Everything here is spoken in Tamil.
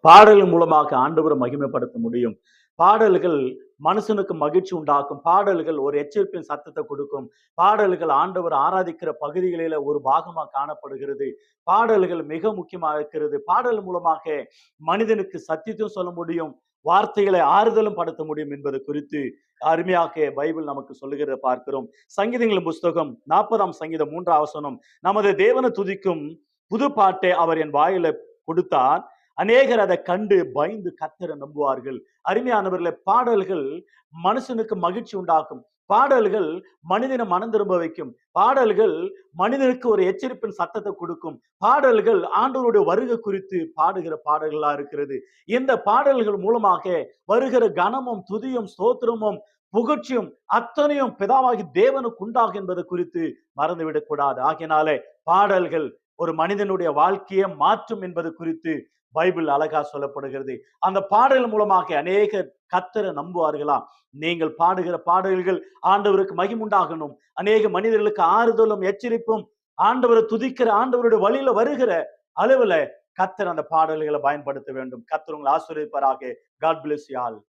பாடல் மூலமாக ஆண்டவரை மகிமைப்படுத்த முடியும். பாடல்கள் மனுஷனுக்கு மகிழ்ச்சி உண்டாக்கும். பாடல்கள் ஒரு எச்சரிப்பின் சத்தத்தை கொடுக்கும். பாடல்கள் ஆண்டவர் ஆராதிக்கிற பகுதிகளில ஒரு பாகமா காணப்படுகிறது. பாடல்கள் மிக முக்கியமா இருக்கிறது. பாடல் மூலமாக மனிதனுக்கு சத்தியத்தையும் சொல்ல முடியும். வார்த்தைகளை ஆறுதலும் படுத்த முடியும் என்பது குறித்து அருமையாக பைபிள் நமக்கு சொல்லுகிறத பார்க்கிறோம். சங்கீதங்களின் புஸ்தகம் 40ஆம் சங்கீதம் 3ஆம் வசனம், நமது தேவனை துதிக்கும் புது பாட்டை அவர் என் வாயில கொடுத்தார். அநேகர் அதை கண்டு பயந்து கர்த்தரை நம்புவார்கள். அருமையானவர்களே, பாடல்கள் மனுஷனுக்கு மகிழ்ச்சி உண்டாக்கும். பாடல்கள் மனிதனை மனம் திரும்ப வைக்கும். பாடல்கள் மனிதனுக்கு ஒரு எச்சரிப்பின் சத்தத்தை கொடுக்கும். பாடல்கள் ஆண்டவருடைய வருகை குறித்து பாடுகிற பாடல்களா இருக்கிறது. இந்த பாடல்கள் மூலமாக வருகிற கனமும் துதியும் ஸ்தோத்திரமும் புகழ்ச்சியும் அத்தனையும் பிதாவாகி தேவனுக்கு உண்டாகும் என்பது குறித்து மறந்துவிடக் கூடாது. ஆகையினாலே பாடல்கள் ஒரு மனிதனுடைய வாழ்க்கையை மாற்றும் என்பது குறித்து பைபிள் அழகா சொல்லப்படுகிறது. அந்த பாடல் மூலமாக அநேகர் கர்த்தரை நம்புவார்களாம். நீங்கள் பாடுகிற பாடல்கள் ஆண்டவருக்கு மகிமுண்டாகணும். அநேக மனிதர்களுக்கு ஆறுதலும் எச்சரிப்பும், ஆண்டவரை துதிக்கிற ஆண்டவருடைய வழியில வருகிற அளவுல கர்த்தர் அந்த பாடல்களை பயன்படுத்த வேண்டும். கர்த்தர் உங்களை ஆசீர்வதிப்பாராக. God bless you all.